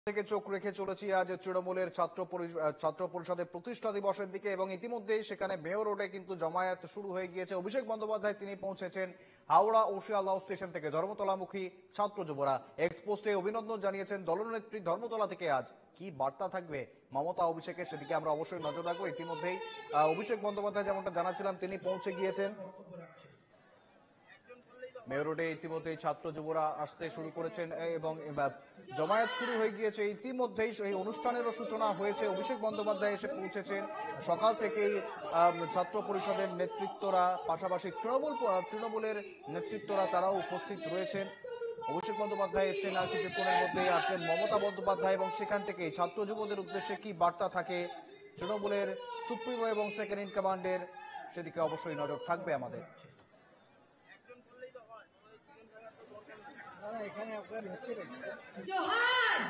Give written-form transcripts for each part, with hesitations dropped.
থেকে চোখ রেখে চলেছি আজ তৃণমূলের ছাত্র পরিষদের প্রতিষ্ঠা দিবসের দিকে এবং ইতিমধ্যেই সেখানে মেয়র রোডে কিন্তু জমায়েত শুরু হয়ে গিয়েছে। অভিষেক বন্দ্যোপাধ্যায় তিনি পৌঁছেছেন হাওড়া ও শিয়ালদহ স্টেশন থেকে ধর্মতলামুখী ছাত্র যুবরা। এক্সপোস্টে অভিনন্দন জানিয়েছেন দলনেত্রী ধর্মতলা থেকে। আজ কি বার্তা থাকবে মমতা অভিষেকের, সেদিকে আমরা অবশ্যই নজর রাখবো। ইতিমধ্যেই অভিষেক বন্দ্যোপাধ্যায় যেমনটা জানাচ্ছিলাম তিনি পৌঁছে গিয়েছেন মেয়র রোডে। ইতিমধ্যেই ছাত্র যুবরা আসতে শুরু করেছেন এবং জমায়েত শুরু হয়ে গিয়েছে। ইতিমধ্যেই এই অনুষ্ঠানেরও সূচনা হয়েছে। অভিষেক বন্দ্যোপাধ্যায় এসে পৌঁছেছেন সকাল থেকেই। ছাত্র পরিষদের নেতৃত্বরা, পাশাপাশি তৃণমূলের নেতৃত্বরা তারাও উপস্থিত রয়েছেন। অভিষেক বন্দ্যোপাধ্যায় এসছেন, আর কিছুক্ষণের মধ্যেই আসবেন মমতা বন্দ্যোপাধ্যায় এবং সেখান থেকেই ছাত্র যুবদের উদ্দেশ্যে কি বার্তা থাকে তৃণমূলের সুপ্রিমো এবং সেকেন্ড ইন কমান্ডের, সেদিকে অবশ্যই নজর থাকবে আমাদের। জোহার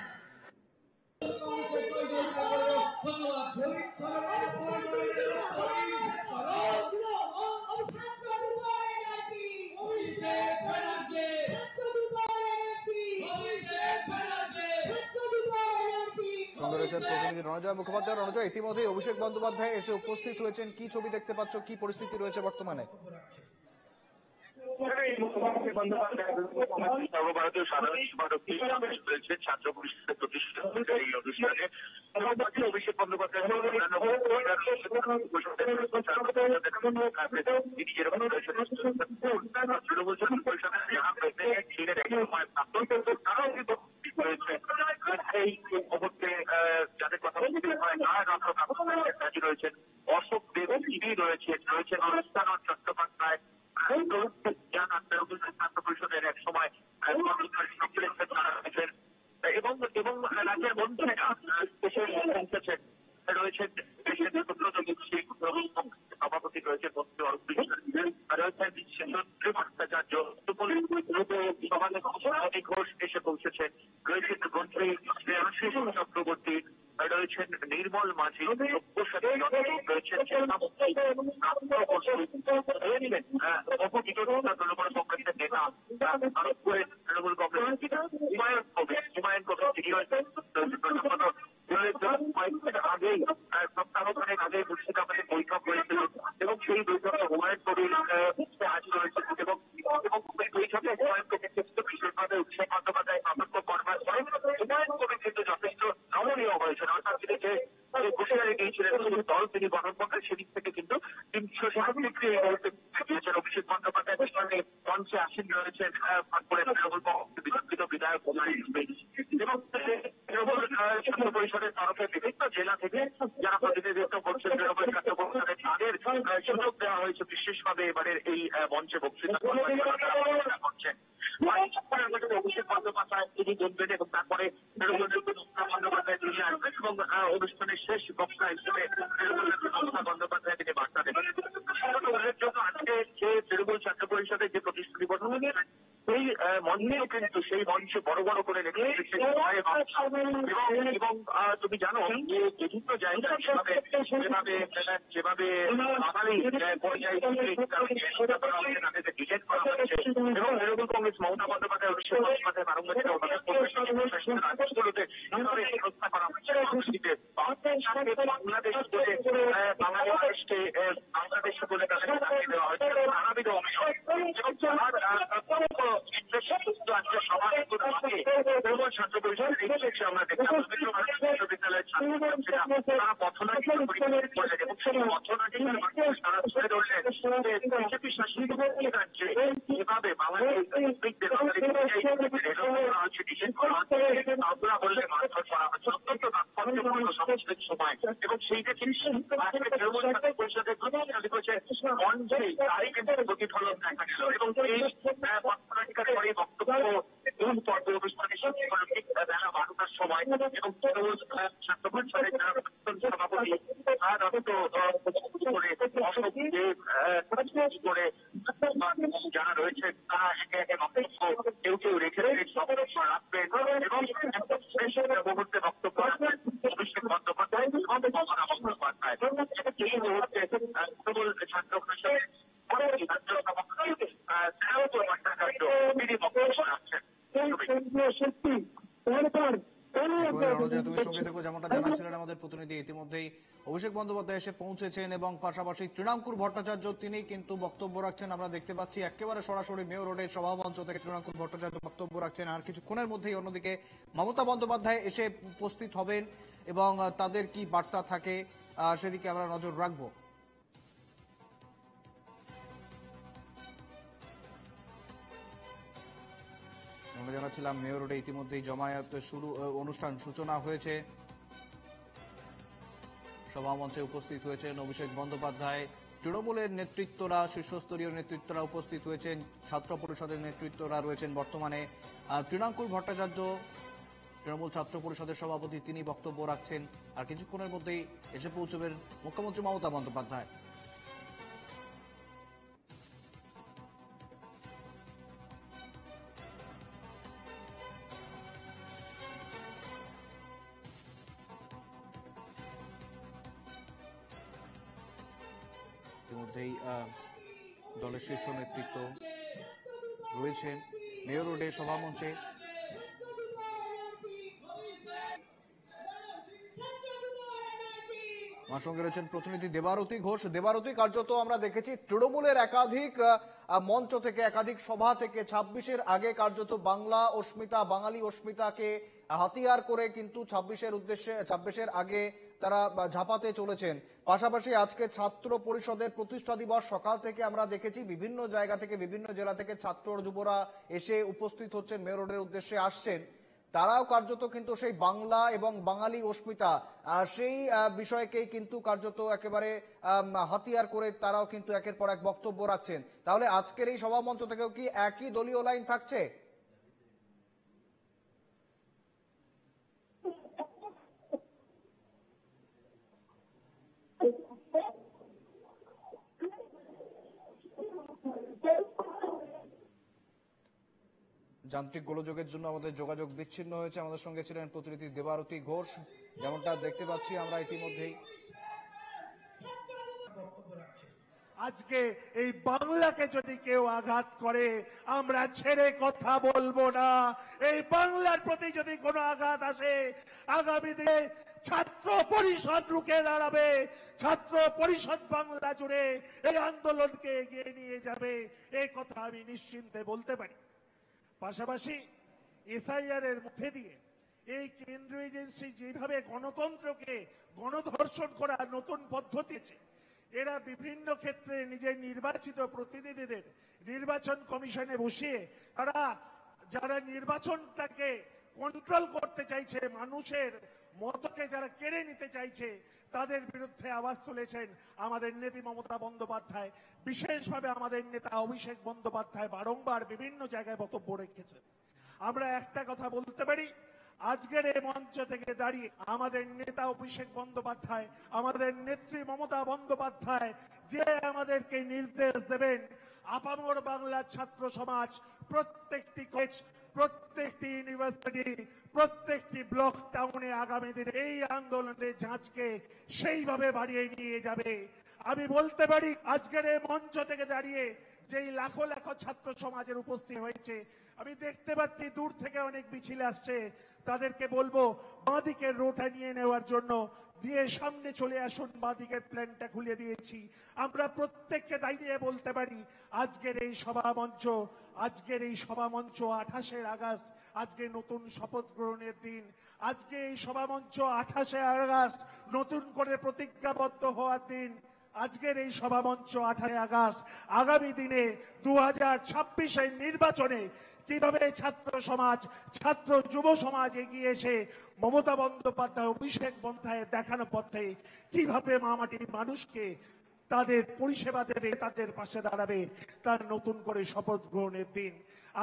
সঙ্গে রয়েছেন প্রতিনিধি রণজয় মুখোপাধ্যায়। রণজয়, ইতিমধ্যেই অভিষেক বন্দ্যোপাধ্যায় এসে উপস্থিত হয়েছেন, কি ছবি দেখতে পাচ্ছ, কি পরিস্থিতি রয়েছে বর্তমানে? সর্বভারতীয় সাধারণ সমারোহী রয়েছে ছাত্র পরিষদের প্রতিষ্ঠা এই অনুষ্ঠানে অভিষেক বন্দ্যোপাধ্যায় তিনি যেরকম তৃণমূল পরিষদের তারাও কিন্তু এই মুহূর্তে যাদের কথা রয়েছেন অশোক দেব, তিনি রয়েছেন অনুষ্ঠান চট্টোপাধ্যায় ছাত্র পরিষদের এক সময় এবং রাজ্যের মন্ত্রীরা পৌঁছেছেন। রয়েছেন সভাপতি রয়েছেন মন্ত্রী অরূপ ভট্টাচার্য, ঘোষ এসে পৌঁছেছেন। রয়েছেন মন্ত্রী চক্রবর্তী, রয়েছেন নির্মল মাঝি, রয়েছেন তৃণমূল কংগ্রেস হুমায়ুন কবির, তিনি আগেই সপ্তাহখানেক আগে মুর্শিদাবাদে বৈঠক হয়েছিল এবং সেই বৈঠকে হুমায়ুন কবির হাজির হয়েছিল এবং এই বৈঠকে হুমায়ুন কবির কিন্তু বিশেষভাবে অভিষেক বন্দ্যোপাধ্যায় সতর্ক করবার পরে হুমায়ুন কবির কিন্তু যথেষ্ট নমনীয় হয়েছেন। অর্থাৎ তিনি যে ঘোষণায় গিয়েছিলেন দল তিনি গঠন করবেন, সেদিক থেকে কিন্তু 376 এই মুহূর্তে দিয়েছেন। অভিষেক বন্দ্যোপাধ্যায় সেখানে মঞ্চে আসীন রয়েছেন তৃণমূল বিতর্কিত বিধায়ক এবং তৃণমূল ছাত্র পরিষদের তরফে বিভিন্ন জেলা থেকে যারা প্রতিনিধিত্ব করছেন তৃণমূল ছাত্র পরিষদের তাদের সুযোগ দেওয়া হয়েছে বিশেষভাবে এবারের এই মঞ্চে বক্তৃতা করছেন। অভিষেক বন্দ্যোপাধ্যায় তিনি বলবেন এবং তারপরে তৃণমূল মমতা বন্দ্যোপাধ্যায় তিনি আসবেন এবং অনুষ্ঠানের শেষ বক্তা হিসেবে তৃণমূল মমতা বন্দ্যোপাধ্যায় তিনি বার্তা দেবেন। উল্লেখযোগ্য আজকে যে তৃণমূল ছাত্র পরিষদের যে প্রতিষ্ঠা দিবস সেই মঞ্চেও কিন্তু সেই মঞ্চে বড় বড় করে লেখা এবং তুমি জানো যে বিভিন্ন জায়গায় যেভাবে বাঙালি পর্যায়ে তাদেরকে ডিজাইন করা হচ্ছে এবং তৃণমূল কংগ্রেস মমতা বন্দ্যোপাধ্যায় অভিষেক বন্দ্যোপাধ্যায় রাজ্যগুলোতে ব্যবস্থা করা হচ্ছে বাংলাদেশ বলে বাঙালি মানুষকে বাংলাদেশ বলে তাদেরকে দেওয়া হয়েছে নানাবিধ অভিযোগ এবং ছাত্র পরিষদের আমরা দেখলাম বিশ্ববিদ্যালয়ের ছাত্রছাত্রীরা তারা পথনাটি করলেন এবং সেই পথনাটি তারা ধরে ধরলেন বিজেপি শাসিত রাজ্যে যেভাবে বাঙালি আমরা বললে মারধর করা হচ্ছে অত্যন্ত তাৎপর্যপূর্ণ সংস্কৃত সময় এবং সেইটা কিন্তু তৃণমূল ছাত্র পরিষদের মঞ্চে তারই কিন্তু প্রতিফলন দেখা গেল এবং এই পথনাটিকার পরে বক্তব্য পর্ব অনুষ্ঠানের সাথে বেলা 12টার সময় এবং তৃণমূল ছাত্র পরিষদের যারা সভাপতি করে যারা রয়েছে তারা একে একে বক্তব্য কেউ কেউ রেখে রাখবেন এবং মুহূর্তে বক্তব্য রাখবেন অভিষেক বন্দ্যোপাধ্যায় এবং মমতা বন্দ্যোপাধ্যায়। এই মুহূর্তে তৃণমূল ছাত্র পরিষদের সত্যি রণজয়, তুমি সঙ্গে থেকো। যেমনটা জানাচ্ছিলেন আমাদের প্রতিনিধি, ইতিমধ্যেই অভিষেক বন্দ্যোপাধ্যায় এসে পৌঁছেছেন এবং পাশাপাশি তৃণাঙ্কুর ভট্টাচার্য তিনি কিন্তু বক্তব্য রাখছেন। আমরা দেখতে পাচ্ছি একেবারে সরাসরি মেয়র রোডের সভামঞ্চ থেকে তৃণাঙ্কুর ভট্টাচার্য বক্তব্য রাখছেন। আর কিছুক্ষণের মধ্যেই অন্যদিকে মমতা বন্দ্যোপাধ্যায় এসে উপস্থিত হবেন এবং তাদের কি বার্তা থাকে সেদিকে আমরা নজর রাখবো। আমরা জানাচ্ছিলাম মেয়র রোডে ইতিমধ্যেই জমায়েত শুরু, অনুষ্ঠান সূচনা হয়েছে। সভামঞ্চে উপস্থিত হয়েছেন অভিষেক বন্দ্যোপাধ্যায়, তৃণমূলের নেতৃত্বরা, শীর্ষস্তরীয় নেতৃত্বরা উপস্থিত হয়েছেন, ছাত্র পরিষদের নেতৃত্বরা রয়েছেন। বর্তমানে তৃণাঙ্কুর ভট্টাচার্য, তৃণমূল ছাত্র পরিষদের সভাপতি, তিনি বক্তব্য রাখছেন। আর কিছুক্ষণের মধ্যেই এসে পৌঁছবেন মুখ্যমন্ত্রী মমতা বন্দ্যোপাধ্যায়। ইতিমধ্যেই দলের শীর্ষ নেতৃত্ব রয়েছেন মেয়র রোডে সভামঞ্চে। আমার সঙ্গে রয়েছেন প্রতিনিধি দেবারতী ঘোষ। দেবারতী, কার্যত আমরা দেখেছি তৃণমূলের একাধিক মঞ্চ থেকে, একাধিক সভা থেকে 26-এর আগে কার্যত বাংলা অস্মিতা, বাঙালি অস্মিতাকে হাতিয়ার করে কিন্তু 26-এর আগে তারা ঝাঁপাতে চলেছেন। পাশাপাশি আজকে ছাত্র পরিষদের প্রতিষ্ঠা দিবস, সকাল থেকে আমরা দেখেছি বিভিন্ন জায়গা থেকে, বিভিন্ন জেলা থেকে ছাত্র যুবরা এসে উপস্থিত হচ্ছেন, মেয়র রোডের উদ্দেশ্যে আসছেন। তারাও কার্যত কিন্তু সেই বাংলা এবং বাঙালি অস্মিতা সেই বিষয়কেই কিন্তু কার্যত একেবারে হাতিয়ার করে তারাও কিন্তু একের পর এক বক্তব্য রাখছেন। তাহলে আজকের এই সভামঞ্চ থেকেও কি একই দলীয় লাইন থাকছে? যান্ত্রিক গোলযোগের জন্য আমাদের যোগাযোগ বিচ্ছিন্ন হয়েছে। আমাদের সঙ্গে ছিলেন প্রতিনিধি দেবারতী ঘোষ। যেমনটা দেখতে পাচ্ছি আমরা ইতিমধ্যেই, আজকে এই বাংলাকে যদি কেউ আঘাত করে আমরা ছেড়ে কথা বলবো না। এই বাংলার প্রতি যদি কোনো আঘাত আসে, আগামী দিনে ছাত্র পরিষদ রুখে দাঁড়াবে। ছাত্র পরিষদ বাংলা জুড়ে এই আন্দোলনকে এগিয়ে নিয়ে যাবে, এই কথা আমি নিশ্চিন্তে বলতে পারি। পাশাপাশি এসআইআর এর মধ্যে দিয়ে এই কেন্দ্রীয় এজেন্সি যেভাবে গণতন্ত্রকে গণধর্ষণ করার নতুন পদ্ধতি আছে, এরা বিভিন্ন ক্ষেত্রে নিজের নির্বাচিত প্রতিনিধিদের নির্বাচন কমিশনে বসিয়ে তারা যারা নির্বাচনটাকে কন্ট্রোল করতে চাইছে, মানুষের মতকে যারা কেড়ে নিতে চাইছে, তাদের বিরুদ্ধে আওয়াজ তুলেছেন আমাদের নেত্রী মমতা বন্দ্যোপাধ্যায়। বিশেষভাবে আমাদের নেতা অভিষেক বন্দ্যোপাধ্যায় বারংবার বিভিন্ন জায়গায় বক্তব্য রেখেছেন। আমরা একটা কথা বলতে পারি, আজকের এই মঞ্চ থেকে দাঁড়িয়ে আমাদের নেতা অভিষেক বন্দ্যোপাধ্যায়, আমাদের নেত্রী মমতা বন্দ্যোপাধ্যায় যে আমাদেরকে নির্দেশ দেবেন, আপামর বাংলার ছাত্র সমাজ প্রত্যেকটি কলেজ, প্রত্যেকটি ইউনিভার্সিটি, প্রত্যেকটি ব্লক টাউনে আগামী দিনে এই আন্দোলনের ঝাঁজকে সেইভাবে বাড়িয়ে নিয়ে যাবে। আমি বলতে পারি আজকের এই মঞ্চ থেকে দাঁড়িয়ে যেই লাখো লাখো ছাত্র সমাজের উপস্থিত হয়েছে, আমি দেখতে পাচ্ছি দূর থেকে অনেক মিছিল আসছে, তাদেরকে বলবো বাঁদিকের রোটা নিয়ে নেওয়ার জন্য দিয়ে সামনে চলে আসুন। বাঁদিকের প্ল্যানটা খুলে দিয়েছি। আমরা প্রত্যেককে দাঁড়িয়ে বলতে পারি আজকের এই সভামঞ্চ, 28শে আগস্ট, আজকে নতুন শপথ গ্রহণের দিন। আজকে এই সভামঞ্চ 28শে আগস্ট নতুন করে প্রতিজ্ঞাবদ্ধ হওয়ার দিন। আজকের এই সভামঞ্চ 28 আগস্ট আগামী দিনে 2026-এর নির্বাচনে কিভাবে ছাত্র সমাজ, ছাত্র যুব সমাজ এগিয়ে এসে মমতা বন্দ্যোপাধ্যায়, অভিষেক বন্দ্যোপাধ্যায়ের দেখানো পথে কিভাবে মামাটির মানুষকে তাদের পরিষেবা দেবে, তাদের পাশে দাঁড়াবে, তার নতুন করে শপথ গ্রহণের দিন।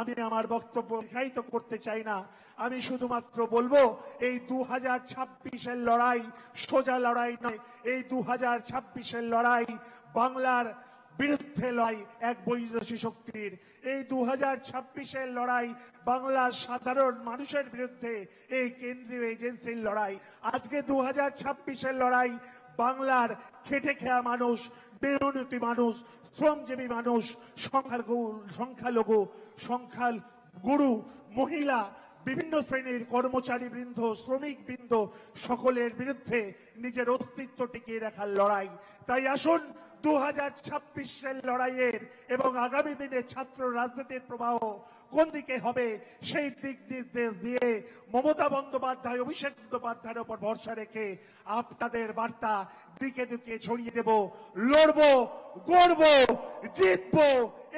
আমি আমার বক্তব্য দীর্ঘায়িত করতে চাই না। আমি শুধুমাত্র বলবো এই 2026-এর লড়াই সোজা লড়াই নয়। এই 2026-এর লড়াই বাংলার বিরুদ্ধে লড়াই এক বৈদেশিক শক্তির। এই 2026-এর লড়াই বাংলার সাধারণ মানুষের বিরুদ্ধে এই কেন্দ্রীয় এজেন্সির লড়াই। আজকে 2026-এর লড়াই বাংলার খেটে খাওয়া মানুষ, মেহনতি মানুষ, শ্রমজীবী মানুষ, সংখ্যালঘু, সংখ্যাগুরু, মহিলা, বিভিন্ন শ্রেণীর কর্মচারী বৃন্দ, শ্রমিক বৃন্দ সকলের বিরুদ্ধে নিজের অস্তিত্ব টিকিয়ে রাখার লড়াই। তাই আসুন 2026-এর লড়াইয়ের এবং আগামী দিনে ছাত্র রাজনীতির প্রবাহ কোন দিকে হবে সেই দিক নির্দেশ দিয়ে মমতা বন্দ্যোপাধ্যায়, অভিষেক বন্দ্যোপাধ্যায়ের উপর ভরসা রেখে আপনাদের বার্তা দিকে দিকে ছড়িয়ে দেব। লড়বো, গড়বো, জিতবো,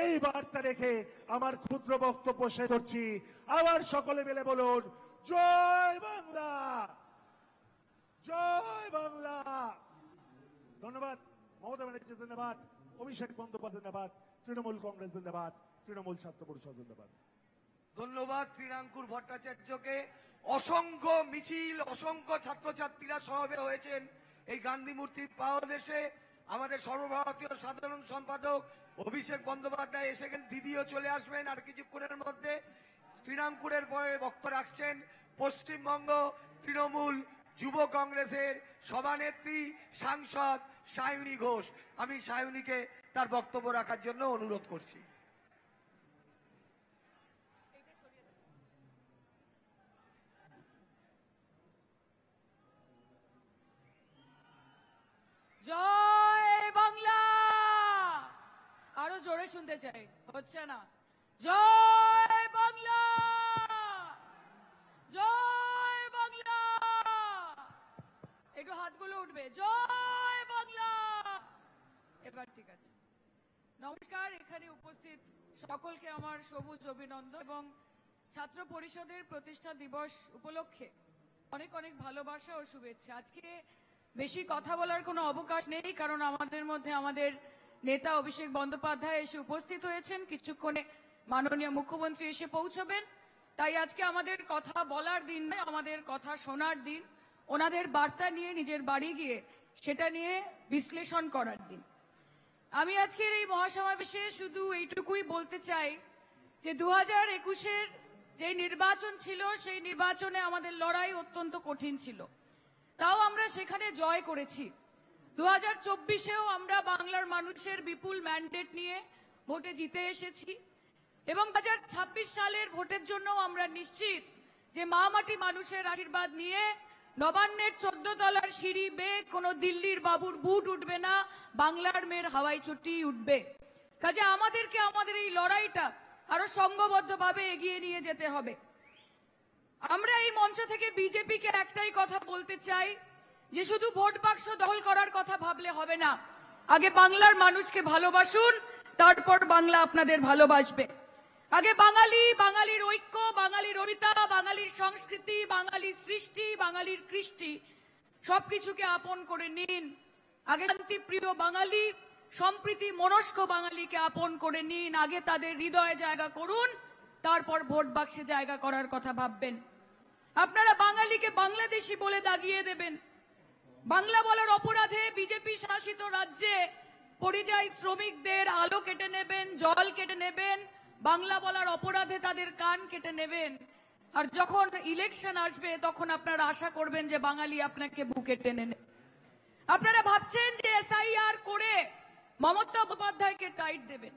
এই বার্তা রেখে আমার ক্ষুদ্র বক্তব্য শেষ করছি। আবার সকলে মিলে বলুন, জয় বাংলা, জয় বাংলা। ধন্যবাদ। মমতা ব্যানার্জি জিন্দাবাদ, অভিষেক বন্দ্যোপাধ্যায় জিন্দাবাদ, তৃণমূল কংগ্রেস জিন্দাবাদ, তৃণমূল ছাত্র পরিষদ জিন্দাবাদ। ধন্যবাদ শ্রীরাঙ্কুর ভট্টাচার্যকে। অসংখ্য মিছিল, অসংখ্য ছাত্রছাত্রীরা সমাবেশ হয়েছেন এই গান্ধী মূর্তির পাদদেশে। আমাদের সর্বভারতীয় সাধারণ সম্পাদক অভিষেক বন্দ্যোপাধ্যায় এসেছেন, দিদিও চলে আসবেন আর কিছুক্ষণের মধ্যে। শ্রীরামপুরের পরে বক্তব্য রাখছেন পশ্চিমবঙ্গ তৃণমূল যুব কংগ্রেসের সভানেত্রী সাংসদ সায়নী ঘোষ। আমি সায়নীকে তার বক্তব্য রাখার জন্য অনুরোধ করছি। জয় বাংলা। আরো জোরে শুনতে চাই, হচ্ছে না। জয় বাংলা, জয় বাংলা। একটু হাতগুলো উঠবে। জয় বাংলা। এবার ঠিক আছে। নমস্কার। এখানে উপস্থিত সকলকে আমার সবুজ অভিনন্দন এবং ছাত্র পরিষদের প্রতিষ্ঠা দিবস উপলক্ষে অনেক অনেক ভালোবাসা ও শুভেচ্ছা। আজকে বেশি কথা বলার কোনো অবকাশ নেই, কারণ আমাদের মধ্যে আমাদের নেতা অভিষেক বন্দ্যোপাধ্যায় এসে উপস্থিত হয়েছেন। কিছুক্ষণে মাননীয় মুখ্যমন্ত্রী এসে পৌঁছবেন। তাই আজকে আমাদের কথা বলার দিন নয়, আমাদের কথা শোনার দিন, ওনাদের বার্তা নিয়ে নিজের বাড়ি গিয়ে সেটা নিয়ে বিশ্লেষণ করার দিন। আমি আজকের এই মহাসমাবেশে শুধু এইটুকুই বলতে চাই যে 2021-এর যে নির্বাচন ছিল সেই নির্বাচনে আমাদের লড়াই অত্যন্ত কঠিন ছিল, তাও আমরা সেখানে জয় করেছি। 2024-এও আমরা বাংলার মানুষের বিপুল ম্যান্ডেট নিয়ে ভোটে জিতে এসেছি এবং 2026 সালের ভোটের জন্য আমরা নিশ্চিত যে মা মাটি মানুষের আশীর্বাদ নিয়ে নবান্নের 14 তলার সিঁড়ি বেয়ে কোনো দিল্লির বাবুর বুট উঠবে না, বাংলার মেয়ের হাওয়াই চটি উঠবে। কাজে আমাদেরকে আমাদের এই লড়াইটা আরো সংঘবদ্ধভাবে এগিয়ে নিয়ে যেতে হবে। আমরা এই মঞ্চ থেকে বিজেপিকে একটাই কথা বলতে চাই যে শুধু ভোট বাক্স দখল করার কথা ভাবলে হবে না। আগে বাংলার মানুষকে ভালোবাসুন, তারপর বাংলা আপনাদের ভালোবাসবে। আগে বাঙালি, বাঙালির ঐক্য, বাঙালির অরিতা, বাঙালির সংস্কৃতি, বাঙালির সৃষ্টি, বাঙালির কৃষ্টি সবকিছুকে আপন করে নিন। আগে শান্তিপ্রিয় বাঙালি, সম্প্রীতি মনস্ক বাঙালিকে আপন করে নিন। আগে তাদের হৃদয়ে জায়গা করুন, তারপর ভোট বাক্সে জায়গা করার কথা ভাববেন। আপনারা বাঙালিকে বাংলাদেশি বলে দাগিয়ে দেবেন। বাংলা বলার অপরাধে বিজেপি শাসিত রাজ্যে পরিযায়ী শ্রমিকদের আলো কেটে নেবেন, জল কেটে নেবেন, বাংলা বলার অপরাধে তাদের কান কেটে নেবেন। আর যখন ইলেকশন আসবে তখন আপনারা আশা করবেন যে বাঙালি আপনাকে বুকে টেনে নেবে। আপনারা ভাবছেন যে এসআইআর করে মমতা বন্দ্যোপাধ্যায়কে টাইট দেবেন।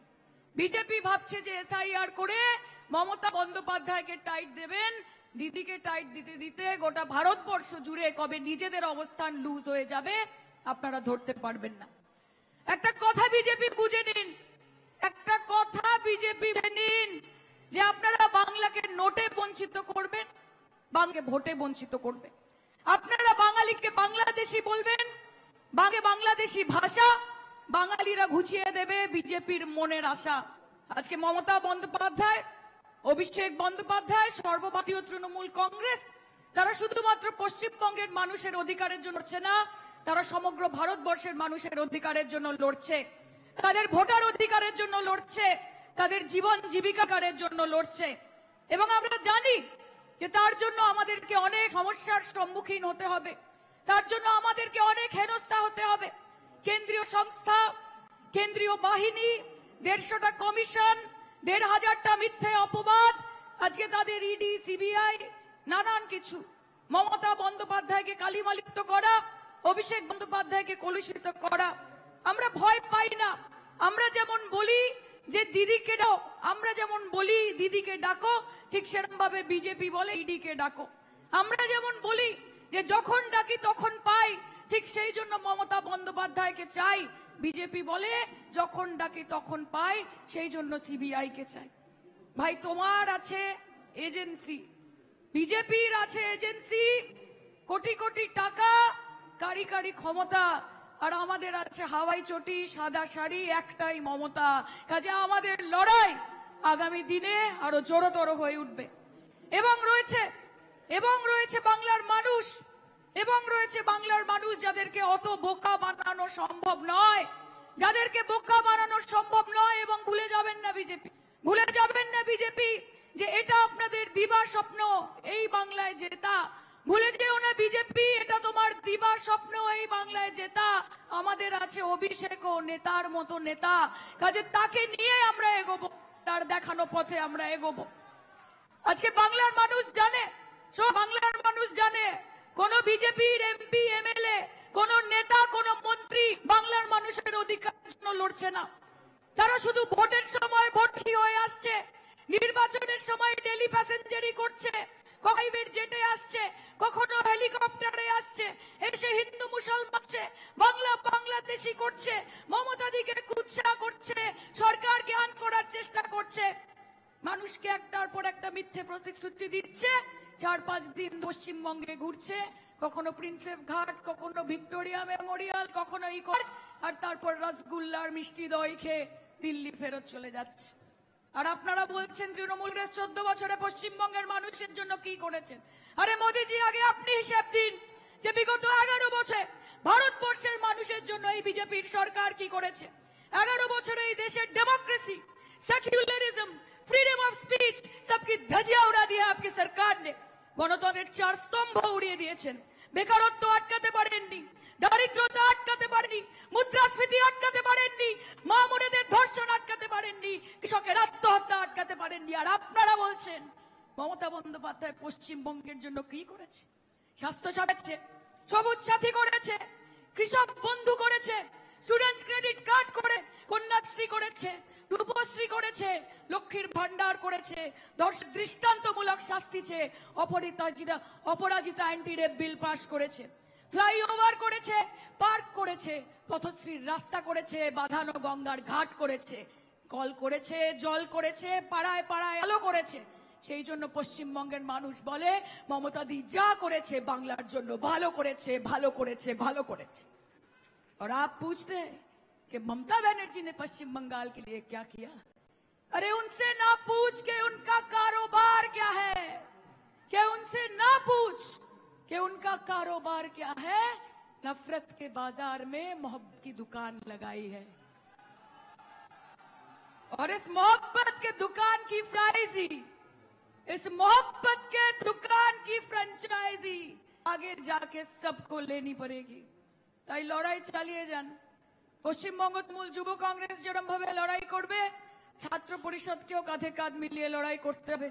বিজেপি ভাবছে যে এসআইআর করে মমতা বন্দ্যোপাধ্যায়কে টাইট দেবেন। দিদিকে টাইট দিতে দিতে গোটা ভারতবর্ষ জুড়ে কবে নিজেদের অবস্থান লুজ হয়ে যাবে আপনারা ধরতে পারবেন না। একটা কথা বিজেপি বুঝে নিন, একটা কথা বিজেপি নিন যে আপনারা বাংলাকে নোটে বঞ্চিত করবেন, বাংলাকে ভোটে বঞ্চিত করবেন। আপনারা বাঙালিকে বাংলাদেশি বলবেন, বাংলাদেশি ভাষা বাঙালিরা ঘুচিয়ে দেবে বিজেপির মনের আশা। আজকে মমতা বন্দ্যোপাধ্যায়, অভিষেক বন্দ্যোপাধ্যায়, সর্বভারতীয় তৃণমূল কংগ্রেস তারা শুধুমাত্র পশ্চিমবঙ্গের মানুষের অধিকারের জন্য লড়ছে না, তারা সমগ্র ভারতবর্ষের মানুষের অধিকারের জন্য লড়ছে, তাদের ভোটার অধিকারের জন্য লড়ছে, তাদের জীবন জীবিকার জন্য লড়ছে। এবং আমরা জানি যে তার জন্য আমাদেরকে অনেক সমস্যার সম্মুখীন হতে হবে, তার জন্য আমাদেরকে অনেক হেনস্থা হতে হবে। কেন্দ্রীয় সংস্থা, কেন্দ্রীয় বাহিনী, 150টা কমিশন, 1500টা মিথ্যে অপবাদ, আজকে তাদের ইডি, সিবিআই, নানান কিছু, মমতা বন্দ্যোপাধ্যায়কে কালিমালিপ্ত করা, অভিষেক বন্দ্যোপাধ্যায়কে কলুষিত করা। আমরা ভয় পাই না। আমরা যেমন বলি যে দিদিকে ডাকো, আমরা যেমন বলি দিদিকে ডাকো, ঠিক সেরকম ভাবে বিজেপি বলে ইডিকে ডাকো। আমরা যেমন বলি যে যখন ডাকি তখন পাই, ঠিক সেই জন্য মমতা বন্দ্যোপাধ্যায়কে চাই। বিজেপি বলে যখন ডাকি তখন পাই, সেই জন্য সিবিআই কে চাই। ভাই তোমার আছে এজেন্সি, বিজেপির আছে এজেন্সি, কোটি কোটি টাকা, কারি কারি ক্ষমতা, আর আমাদের আছে হাওয়াই চটি, সাদা শাড়ি, একটাই মমতা। কাজে আমাদের লড়াই আগামী দিনে আরো জোরতর হয়ে উঠবে। এবং রয়েছে বাংলার মানুষ, এবং রয়েছে বাংলার মানুষ যাদেরকে অত বোকা বানানো সম্ভব নয়, যাদেরকে বোকা বানানো সম্ভব নয়। এবং ভুলে যাবেন না বিজেপি যে এটা আপনাদের দিবা স্বপ্ন, এই বাংলায় জেতা। ভুলে যেও না বিজেপি, এটা তোমার দিবা স্বপ্ন, এই বাংলায় জেতা। আমাদের আছে অভিষেক ও নেতার মতো নেতা, কাজে তাকে নিয়ে আমরা এগোবো, তার দেখানো পথে আমরা এগোবো। আজকে বাংলার মানুষ জানে, সব বাংলার মানুষ জানে, কোন বিজেপির এমপি এমএলএ, কোন নেতা, কোন মন্ত্রী বাংলার মানুষের অধিকারের জন্য লড়ছে না। তারা শুধু ভোটের সময় ভোটী হয়ে আসছে, নির্বাচনের সময় ডেলি প্যাসেঞ্জারি করছে, প্রাইভেট জেটে আসছে, কখনো হেলিকপ্টারে আসছে, এসে হিন্দু মুসলমানছে, বাংলাদেশি করছে, মমতা দিকে কুৎসা করছে, সরকার জ্ঞান করার চেষ্টা করছে, মানুষকে একটার পর একটা মিথ্যে প্রতিশ্রুতি দিচ্ছে। 4-5 দিন পশ্চিমবঙ্গে ঘুরছে, কখনো প্রিন্সেপ ঘাট, কখনো ভিক্টোরিয়া মেমোরিয়াল, কখনো ইকো, আর তারপর রসগুল্লার মিষ্টি দই খেয়ে দিল্লি ফেরত চলে যাচ্ছে। আর আপনারা বলছেন তৃণমূল কংগ্রেস 14 বছরে পশ্চিমবঙ্গের মানুষের জন্য কি করেছেন। আরে মোদিজি, আগে আপনি হিসেব দিন যে বিগত 11 বছরে ভারতবর্ষের মানুষের জন্য এই বিজেপির সরকার কি করেছে। 11 বছরে এই দেশের democracy, secularism, freedom of speech सबकी धजिया उड़ा दिया आपकी सरकार ने। গণতন্ত্রের 4 স্তম্ভ উড়িয়ে দিয়েছেন। বেকারত্ব আটকাতে পারেননি, দারিদ্রতা আটকাতে পারেননি, মুদ্রাস্ফীতি আটকাতে পারেননি, মা বোনেদের ধর্ষণ আটকাতে পারেননি, কৃষকের আত্মহত্যা আটকাতে পারেননি। আর আপনারা বলছেন মমতা বন্দ্যোপাধ্যায় পশ্চিমবঙ্গের জন্য কি করেছে। স্বাস্থ্য সাথী, সবুজ সাথী করেছে, কৃষক বন্ধু করেছে, স্টুডেন্টস ক্রেডিট কার্ড করে, কন্যাশ্রী করেছে, রূপশ্রী করেছে, লক্ষ্মীর ভান্ডার করেছে, দৃষ্টান্তমূলক শাস্তি চেয়ে অপরাজিতা অ্যান্টি রেপ বিল পাস করেছে, ফ্লাইওভার করেছে, পার্ক করেছে, পথশ্রীর রাস্তা করেছে, বাঁধানো গঙ্গার ঘাট করেছে, কল করেছে, জল করেছে, পাড়ায় পাড়ায় আলো করেছে। সেই জন্য পশ্চিমবঙ্গের মানুষ বলে মমতা দি যা করেছে বাংলার জন্য ভালো করেছে, ভালো করেছে, ভালো করেছে। और आप पूछते हैं कि ममता बनर्जी ने पश्चिम बंगाल के लिए क्या किया। अरे उनसे ना पूछ के उनका कारोबार क्या है, कि उनसे ना पूछ कि उनका कारोबार क्या है। नफरत के बाजार में मोहब्बत की दुकान लगाई है, और इस मोहब्बत के दुकान की फ्राइजी, इस मोहब्बत के दुकान की फ्रेंचाइजी आगे जाके सबको लेनी पड़ेगी। তাই লড়াই চালিয়ে যান। পশ্চিমবঙ্গ তৃণমূল যুব কংগ্রেস যেরকম ভাবে লড়াই করবে, ছাত্র পরিষদকেও কাঁধে কাঁধ মিলিয়ে লড়াই করতে হবে।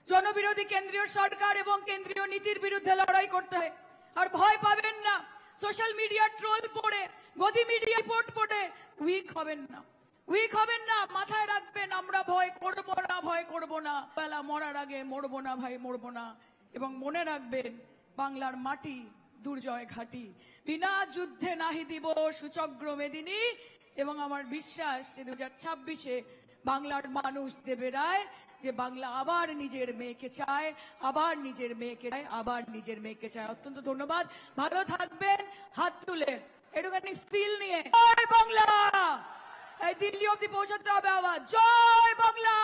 জনবিরোধী কেন্দ্রীয় সরকার এবং কেন্দ্রীয় নীতির বিরুদ্ধে লড়াই করতে হয়। আর ভয় পাবেন না, সোশ্যাল মিডিয়া ট্রোল পড়ে, গদি মিডিয়া রিপোর্ট পড়ে উইক হবেন না, উইক হবেন না। মাথায় রাখবেন আমরা ভয় করব না, ভয় করব না, বেলা মরার আগে মরবো না ভাই, মরবো না। এবং মনে রাখবেন বাংলার মাটি দুর্জয় ঘাটি, বিনা যুদ্ধে নাহি দিব সুচগ্র মেদিনী। এবং আমার বিশ্বাস যে 2026-এ বাংলার মানুষ দেবে রায়, যে বাংলা আবার নিজের মেয়েকে চায়, আবার নিজের মেয়েকে চায়, আবার নিজের মেয়েকে চায়। অত্যন্ত ধন্যবাদ, ভালো থাকবেন। হাত তুলে একটুখানি ফিল নিয়ে জয় বাংলা, এই দিল্লি অব্দি পৌঁছাতে হবে আওয়াজ, জয় বাংলা।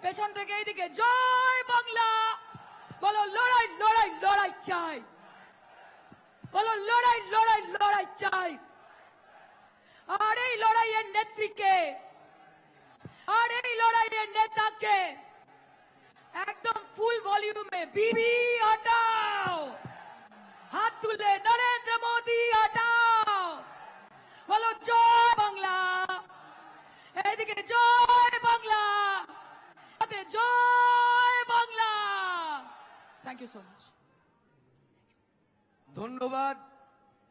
পেছন থেকে এইদিকে জয় বাংলা বলো, লড়াই লড়াই লড়াই চাই, বলো লড়াই লড়াই লড়াই চাই। আর এই লড়াইয়ের নেত্রীকে, আর এই লড়াইয়ের নেতাকে একদম ফুল ভলিউমে বিবি হটাও, হাত তুলে নরেন্দ্র মোদী হটাও, বলো জয় বাংলা, এদিকে জয় বাংলা, জয় Bangla. Thank you so much. ধন্যবাদ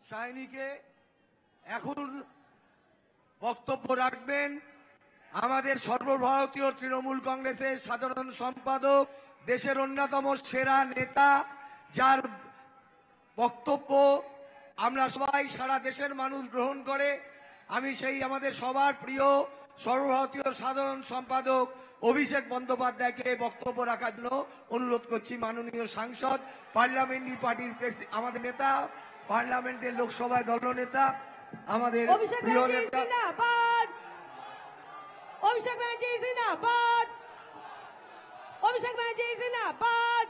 শাইনিকে। এখন বক্তব্য রাখবেন আমাদের সর্বভারতীয় তৃণমূল কংগ্রেসের সাধারণ সম্পাদক, দেশের অন্যতম সেরা নেতা, যার বক্তব্য আমরা সবাই সারা দেশের মানুষ গ্রহণ করে। আমি সেই আমাদের সবার প্রিয় সর্বভারতীয় সাধারণ সম্পাদক অভিষেক বন্দ্যোপাধ্যায়কে বক্তব্য রাখার জন্য অনুরোধ করছি। মাননীয় সাংসদ, পার্লামেন্টারি পার্টির আমাদের নেতা, পার্লামেন্টের লোকসভায় দলনেতা, আমাদের অভিষেক প্রিয় ব্যানার্জি নেতা। জিন্দাবাদ। অভিষেক ব্যানার্জি জিন্দাবাদ। অভিষেক ব্যানার্জি জিন্দাবাদ।